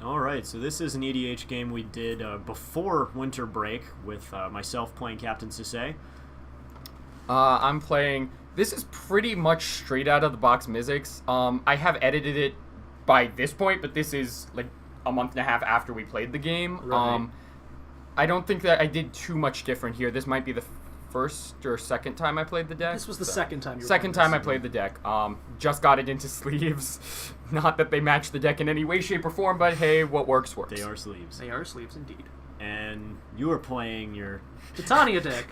All right, so this is an EDH game we did before winter break with myself playing Captain Sisei. I'm playing... This is pretty much straight out of the box Mizzix. I have edited it by this point, but this is like a month and a half after we played the game. Right. I don't think that I did too much different here. This might be the first or second time I played the deck. This was the second time you were Second time I playing played the deck. Just got it into sleeves. Not that they match the deck in any way, shape, or form, but hey, what works works. They are sleeves. They are sleeves indeed. And you are playing your... Titania deck.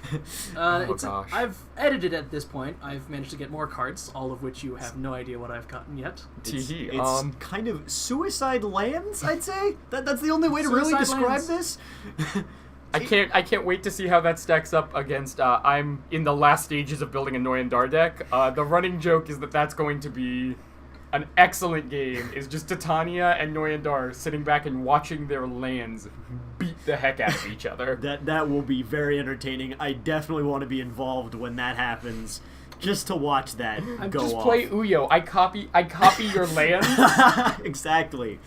Gosh. I've edited at this point. I've managed to get more cards, all of which you have no idea what I've gotten yet. It's kind of suicide lands, I'd say. That's the only way to really Suicide describe lands. this. I can't wait to see how that stacks up against. I'm in the last stages of building a Noyandar deck. The running joke is that that's going to be an excellent game. Is just Titania and Noyandar sitting back and watching their lands beat the heck out of each other. That will be very entertaining. I definitely want to be involved when that happens, just to watch that go Just off. play Uyo. I copy your lands. Exactly.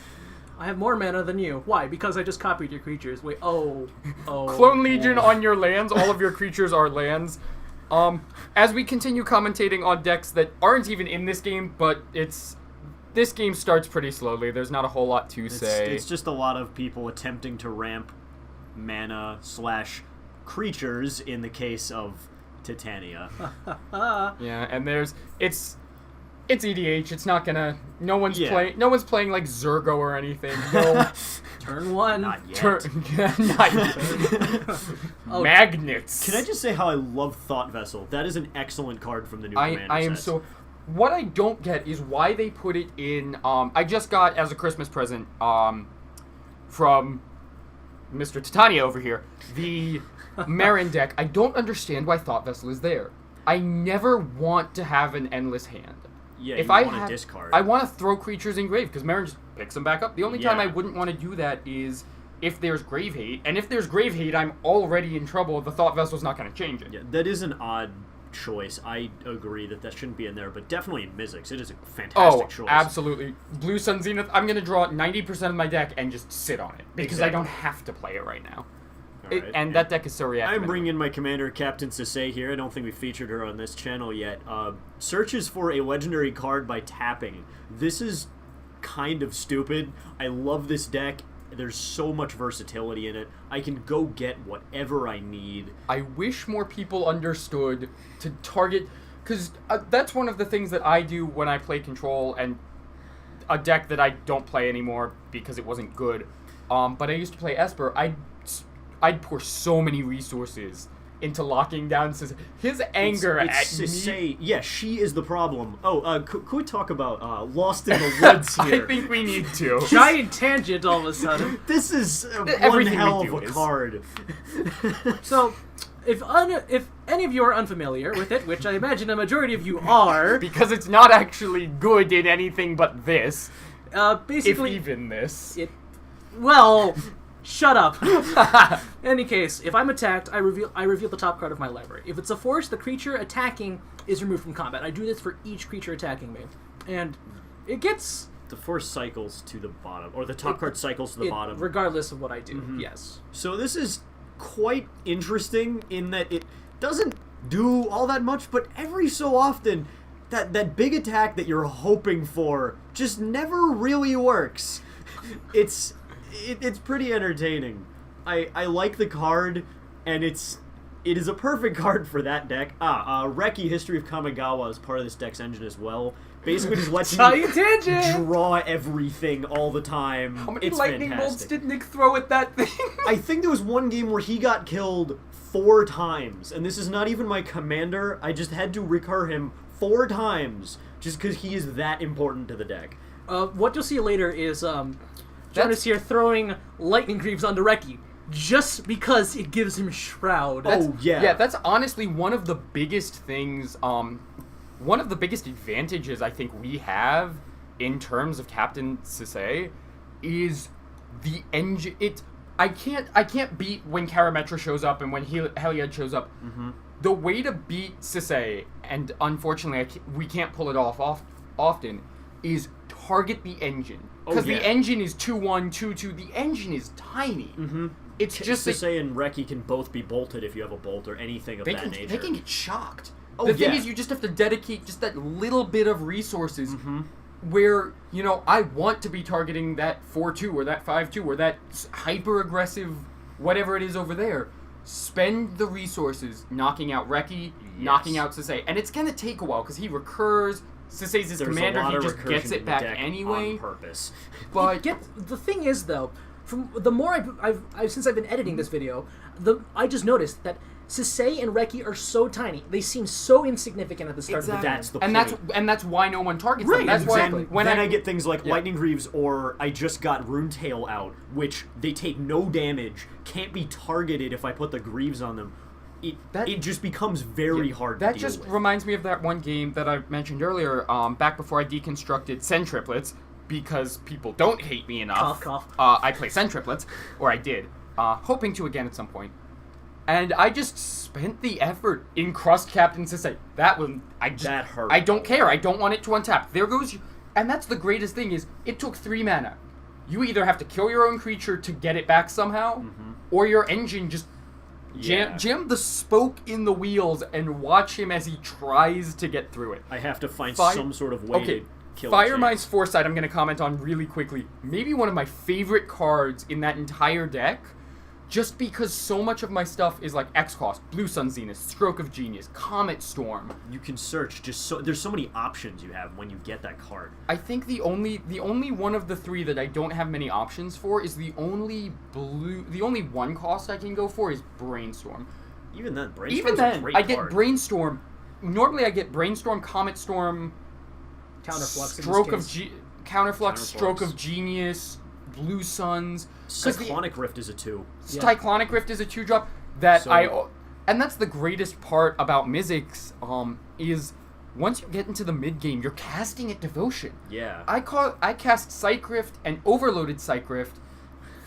I have more mana than you. Why? Because I just copied your creatures. Wait, oh. Clone Legion on your lands. All of your creatures are lands. As we continue commentating on decks that aren't even in this game, but this game starts pretty slowly. There's not a whole lot to say. It's just a lot of people attempting to ramp mana / creatures in the case of Titania. Yeah, and it's EDH. It's not gonna. No one's Yeah. playing. No one's playing like Zergo or anything. No. Turn one. Not yet. Not yet. Magnets. Can I just say how I love Thought Vessel? That is an excellent card from the new Commander I am set. so. What I don't get is why they put it in. I just got as a Christmas present from Mr. Titania over here the Marin deck. I don't understand why Thought Vessel is there. I never want to have an endless hand. Yeah, If you I want have, to discard. I want to throw creatures in grave because Marin just picks them back up. The only time Yeah. I wouldn't want to do that is if there's grave hate, and if there's grave hate, I'm already in trouble. The Thought Vessel's not going to change it. Yeah, that is an odd choice. I agree that shouldn't be in there, but definitely in Mizzix, it is a fantastic choice. Absolutely. Blue Sun Zenith, I'm going to draw 90% of my deck and just sit on it because I don't have to play it right now. Alright, And that deck is so reactive. I'm bringing in my commander, Captain Sisei, here. I don't think we featured her on this channel yet. Searches for a legendary card by tapping. This is kind of stupid. I love this deck. There's so much versatility in it. I can go get whatever I need. I wish more people understood to target... Because that's one of the things that I do when I play Control, and a deck that I don't play anymore because it wasn't good. But I used to play Esper. I'd pour so many resources into locking down his anger it's at Sisei. me. Yeah, she is the problem. Oh, could we talk about Lost in the Woods here? I think we need to. Giant tangent all of a sudden. This is one Everything hell we of do a is. card. So, if any of you are unfamiliar with it, which I imagine a majority of you are, Because it's not actually good in anything but this. If basically, even this. well, shut up. In any case, if I'm attacked, I reveal the top card of my library. If it's a force, the creature attacking is removed from combat. I do this for each creature attacking me, and it gets The force cycles to the bottom, or the top card cycles to the bottom. regardless of what I do. Yes. So this is quite interesting in that it doesn't do all that much, but every so often, that big attack that you're hoping for just never really works. It's pretty entertaining. I like the card, and it is a perfect card for that deck. Reki, History of Kamigawa is part of this deck's engine as well. Basically just lets you tangent! draw everything all the time. How many It's lightning bolts fantastic. did Nick throw at that thing? I think there was one game where he got killed 4 times, and this is not even my commander. I just had to recur him 4 times just because he is that important to the deck. What you'll see later is Jonas here throwing lightning greaves onto Reki just because it gives him shroud. Yeah, that's honestly one of the biggest things, one of the biggest advantages I think we have in terms of Captain Sisei is the engine. I can't beat when Karametra shows up and when Heliod shows up. The way to beat Sisei, and unfortunately we can't pull it off often, is target the engine. Because yeah. the engine is 2-1, 2-2. The engine is tiny. Mm-hmm. It's just Sisei and Reki can both be bolted if you have a bolt or anything of that nature. They can get shocked. Oh, the thing yeah. is, you just have to dedicate just that little bit of resources Mm-hmm. where, I want to be targeting that 4-2 or that 5-2 or that hyper-aggressive whatever it is over there. Spend the resources knocking out Reki, knocking out Sisei. And it's going to take a while because he recurrs. Sisei's his commander, he just gets it back anyway. On purpose. But the thing is, though, from the more since I've been editing this video, I just noticed that Sisei and Reki are so tiny. They seem so insignificant at the start of the game. That's the point. And that's why no one targets them. That's exactly. why Then I get things like Lightning Greaves, or I just got Runetail out, which they take no damage, can't be targeted if I put the Greaves on them. It just becomes very hard to deal with. That just reminds me of that one game that I mentioned earlier, back before I deconstructed Sen triplets, because people don't hate me enough. Cough, I play Sen triplets, or I did, hoping to again at some point. And I just spent the effort in Crust Captain Sisei. That hurt. I don't care. I don't want it to untap. There goes. And that's the greatest thing is it took 3 mana. You either have to kill your own creature to get it back somehow, or your engine just jam the spoke in the wheels and watch him as he tries to get through it. I have to find some sort of way to kill Firemind's Foresight I'm going to comment on really quickly. Maybe one of my favorite cards in that entire deck, just because so much of my stuff is like X-Cost, Blue Sun Zenith, Stroke of Genius, Comet Storm. You can search there's so many options you have when you get that card. I think the only one of the 3 that I don't have many options for is the only 1 cost I can go for is Brainstorm. Even then, Brainstorm's a great card. I get Brainstorm. Normally I get Brainstorm, Comet Storm, Counterflux, Counterflux, Stroke of Genius, Blue Suns. Cyclonic Rift is a 2. Cyclonic Rift is a 2-drop and that's the greatest part about Mizzix, is once you get into the mid game, you're casting at Devotion. Yeah. I cast Psych Rift and Overloaded Psych Rift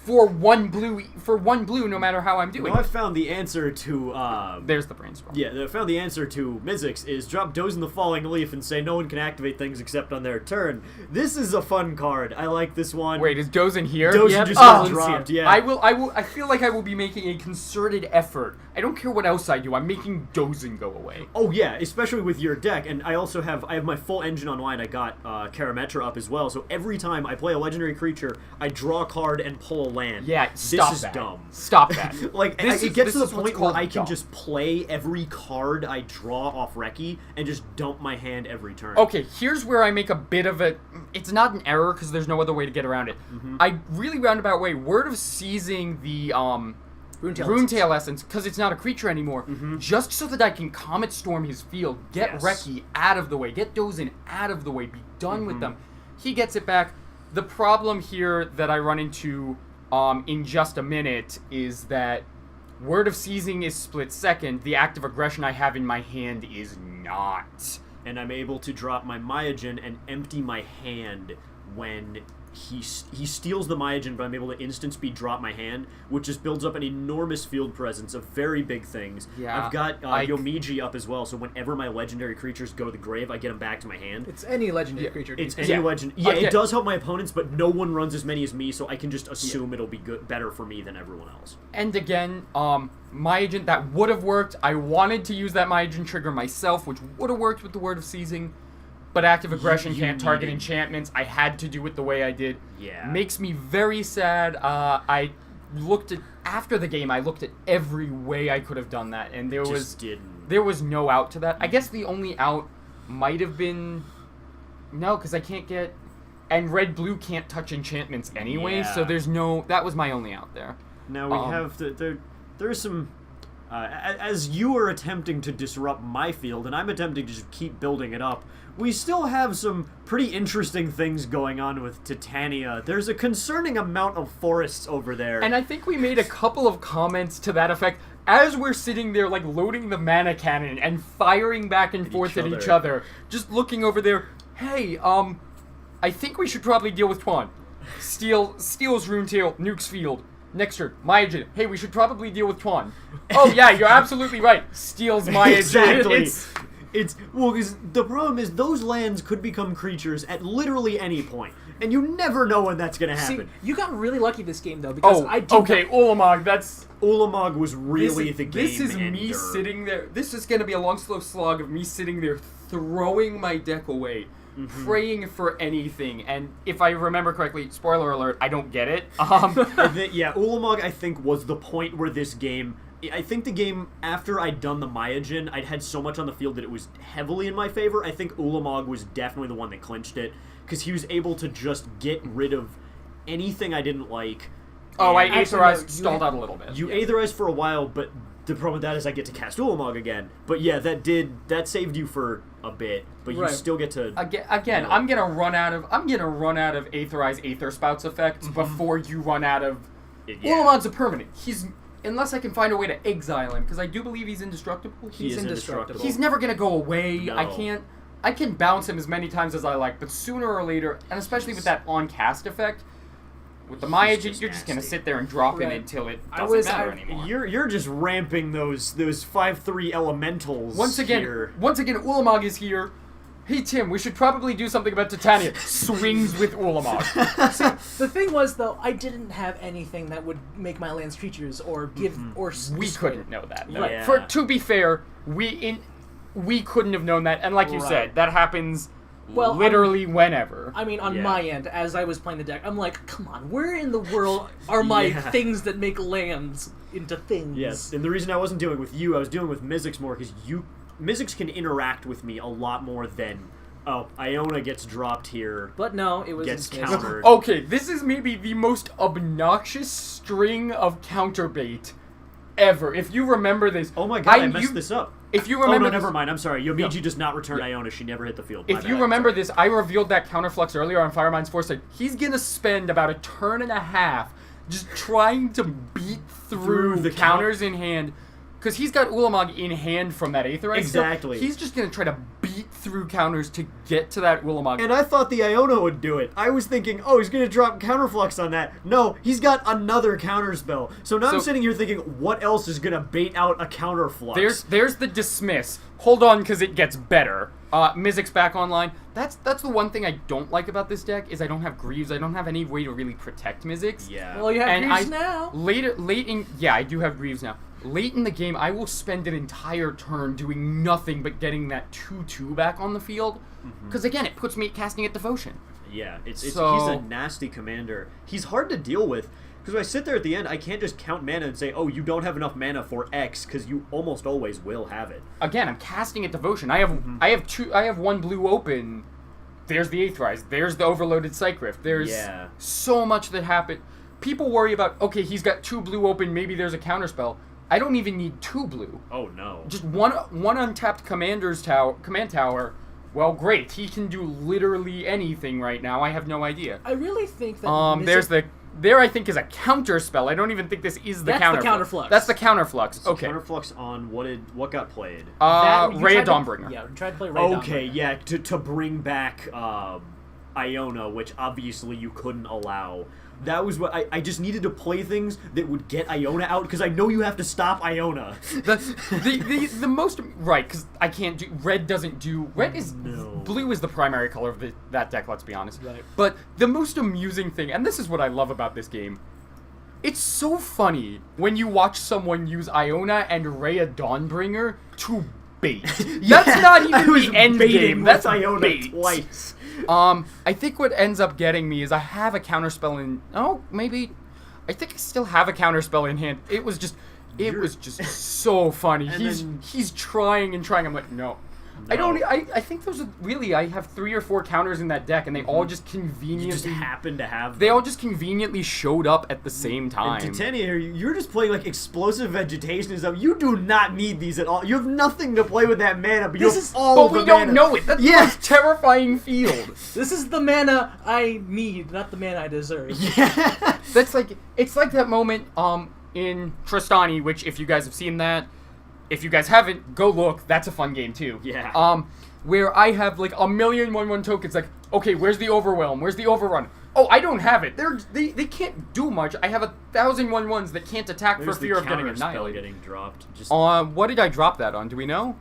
for one blue, no matter how I'm doing. Well, I found the answer to there's the Brainstorm. Yeah, I found the answer to Mizzix is drop Doze in the Falling Leaf and say no one can activate things except on their turn. This is a fun card. I like this one. Wait, is Dozen here? Dozen just got dropped. Yeah. I feel like I will be making a concerted effort. I don't care what else I do. I'm making Dozen go away. Oh yeah, especially with your deck. And I also have my full engine online. I got Karametra up as well. So every time I play a legendary creature, I draw a card and pull a land. Yeah, stop this that. is dumb. Stop that. Like it gets to the point where I can just play every card I draw off Reki and just dump my hand every turn. Okay, here's where I make a bit of a... It's not an error because there's no other way to get around it. I really roundabout way, word of seizing the Runetail Essence, because it's not a creature anymore, just so that I can Comet Storm his field, get Reki out of the way, get Dozen out of the way, be done with them. He gets it back. The problem here that I run into in just a minute is that Word of Seizing is split second. The active aggression I have in my hand is not. And I'm able to drop my Myojin and empty my hand when he steals the Myojin, but I'm able to instant speed drop my hand, which just builds up an enormous field presence of very big things. Yeah, I've got Yomiji up as well, so whenever my legendary creatures go to the grave, I get them back to my hand. It's any legendary creature. It's any legend. Yeah, it does help my opponents, but no one runs as many as me, so I can just assume it'll be better for me than everyone else. And again, Myojin, that would have worked. I wanted to use that Myojin trigger myself, which would have worked with the Word of Seizing. But active aggression can't target enchantments. I had to do it the way I did. Yeah. Makes me very sad. After the game, I looked at every way I could have done that, and there was no out to that. I guess the only out might have been... No, because I can't get... And red-blue can't touch enchantments anyway, so there's no... That was my only out there. Now we have... There's some... as you are attempting to disrupt my field, and I'm attempting to just keep building it up, we still have some pretty interesting things going on with Titania. There's a concerning amount of forests over there. And I think we made a couple of comments to that effect as we're sitting there, like, loading the mana cannon and firing back and forth at each other. Just looking over there, hey, I think we should probably deal with Tuan. Steals Runetail, nukes field. Next turn, Myojin. Hey, we should probably deal with Tuan. Oh yeah, you're absolutely right. Steals Myojin. Exactly. Because the problem is those lands could become creatures at literally any point, and you never know when that's gonna happen. See, you got really lucky this game though, because Ulamog, Ulamog was really the game. This is ender. me sitting there. This is gonna be a long, slow slog of me sitting there throwing my deck away. Praying for anything, and if I remember correctly, spoiler alert, I don't get it. Ulamog, I think, was the point where this game... I think the game, after I'd done the Myojin, I'd had so much on the field that it was heavily in my favor. I think Ulamog was definitely the one that clinched it, because he was able to just get rid of anything I didn't like. I Aetherized, stalled out a little bit. You Aetherized for a while, but the problem with that is I get to cast Ulamog again. But yeah, that saved you for a bit, but you still get to... Again, I'm gonna run out of Aetherized Aether Spouts effects before you run out of... Ulamog's a permanent. Unless I can find a way to exile him, because I do believe he's indestructible. He's indestructible. He's never gonna go away. No. I can bounce him as many times as I like, but sooner or later, and especially with that on-cast effect, with the Myojin, you're just gonna sit there and drop him until it doesn't matter anymore. You're just ramping those 5/3 elementals. Once again, Ulamog is here. Hey Tim, we should probably do something about Titania. Swings with Ulamog. See, the thing was though, I didn't have anything that would make my lands creatures or give or. We couldn't know that. Right. Yeah. To be fair, we couldn't have known that, and like you said, that happens. Literally whenever. I mean, on my end, as I was playing the deck, I'm like, come on, where in the world are my things that make lands into things? Yes, and the reason I wasn't dealing with you, I was dealing with Mizzix more, because Mizzix can interact with me a lot more than, Iona gets dropped here. But no, it was gets instead. countered. Okay, this is maybe the most obnoxious string of counterbait ever. If you remember this... Oh my god, I messed this up. If you remember... never mind, I'm sorry. Yomiji does not return Iona. She never hit the field. If you remember this, I revealed that counterflux earlier on Firemind's Foresight. He's gonna spend about a turn and a half just trying to beat through the counters in hand. Because he's got Ulamog in hand from that Aetherized. Exactly. He's just going to try to beat through counters to get to that Ulamog. And I thought the Iona would do it. I was thinking, he's going to drop Counterflux on that. No, he's got another counterspell. So now I'm sitting here thinking, what else is going to bait out a Counterflux? There's the Dismiss. Hold on, because it gets better. Mizzix back online. That's the one thing I don't like about this deck, is I don't have Greaves. I don't have any way to really protect Mizzix. Yeah. Well, you have Greaves now. I do have Greaves now. Late in the game, I will spend an entire turn doing nothing but getting that 2/2 back on the field. Because again, it puts me casting at Devotion. Yeah, he's a nasty commander. He's hard to deal with. Because when I sit there at the end, I can't just count mana and say, you don't have enough mana for X, because you almost always will have it. Again, I'm casting at Devotion. I have one blue open. There's the Aetherized. There's the overloaded Cycrypt. There's so much that happened. People worry about, he's got 2 blue open, maybe there's a counterspell. I don't even need 2 blue. Oh no. Just one untapped command tower. Well, great. He can do literally anything right now. I have no idea. I really think that there I think is a counter spell. I don't even think this is the counterflux. That's the counterflux. So counterflux on what got played? Rhea Dawnbringer. Yeah, we tried to play Rhea Dawnbringer. Okay, yeah, to bring back Iona, which obviously you couldn't allow. That was what I just needed to play things that would get Iona out, because I know you have to stop Iona. the most right, because I can't do red. Doesn't do red is blue is the primary color of that deck. Let's be honest. Right. But the most amusing thing, and this is what I love about this game, it's so funny when you watch someone use Iona and Rhea Dawnbringer to bait. That's not even the end game. That's Iona bait. Twice. I think what ends up getting me is I have a counterspell in... I think I still have a counterspell in hand. It was just so funny. He's trying and trying. I'm like, no. I think those are really... I have 3 or 4 counters in that deck, and they all just conveniently... You just happen to have them. They all just conveniently showed up at the same time. And Titania, you're just playing like explosive vegetation and stuff. You do not need these at all. You have nothing to play with that mana, but you have all the mana. But we don't know it. That's the most terrifying field. This is the mana I need, not the mana I deserve. Yeah. It's like that moment in Tristani, which if you guys have seen that, if you guys haven't, go look. That's a fun game too. Yeah. Where I have like 1,000,000 tokens. Like, okay, where's the Overwhelm? Where's the Overrun? Oh, I don't have it. They can't do much. I have 1,000 that can't attack for fear of getting annihilated. Getting dropped. What did I drop that on? Do we know?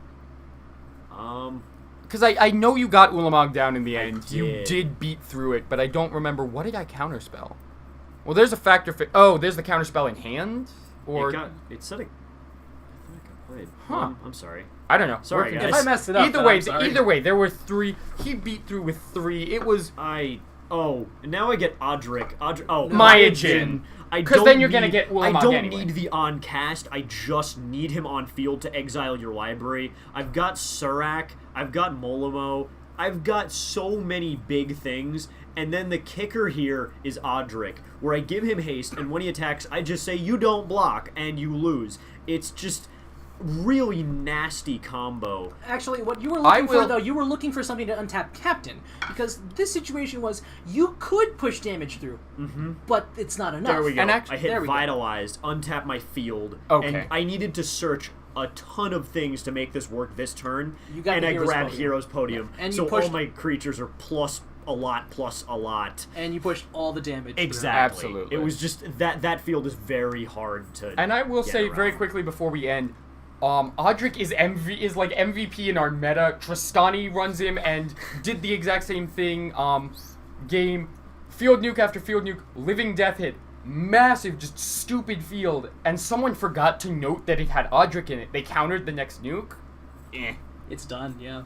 Because I know you got Ulamog down in the end. did. You did beat through it, but I don't remember. What did I counterspell? Well, there's a factor... oh, there's the counterspell in hand? Or... It said it... I think I played. Huh. I'm sorry. I don't know. Sorry, We're guys. If I messed it up, Either then way, I'm sorry. either way, there were 3. He beat through with 3. It was... Oh, now I get Odric. Oh, Myojin. I 'Cause don't then you're gonna need- get I Ulamog don't anyway. need the on cast. I just need him on field to exile your library. I've got Surak. I've got Molimo. I've got so many big things. And then the kicker here is Odric, where I give him haste, and when he attacks, I just say, you don't block, and you lose. It's just really nasty combo. Actually, what you were looking for, though, you were looking for something to untap Captain, because this situation was you could push damage through, but it's not enough. There we go. And I there hit we go. Vitalized, untap my field, Okay. and I needed to search a ton of things to make this work this turn, You got and the I Hero's grabbed Podium. Hero's Podium. And you so pushed- all my creatures are plus a lot. And you pushed all the damage. through. Exactly. Absolutely. It was just that field is very hard to. And I will get say around. very quickly before we end, Odric is like MVP in our meta. Tristani runs him and did the exact same thing. Game, field nuke after field nuke, living death hit, massive, just stupid field, and someone forgot to note that it had Odric in it. They countered the next nuke. It's done, yeah.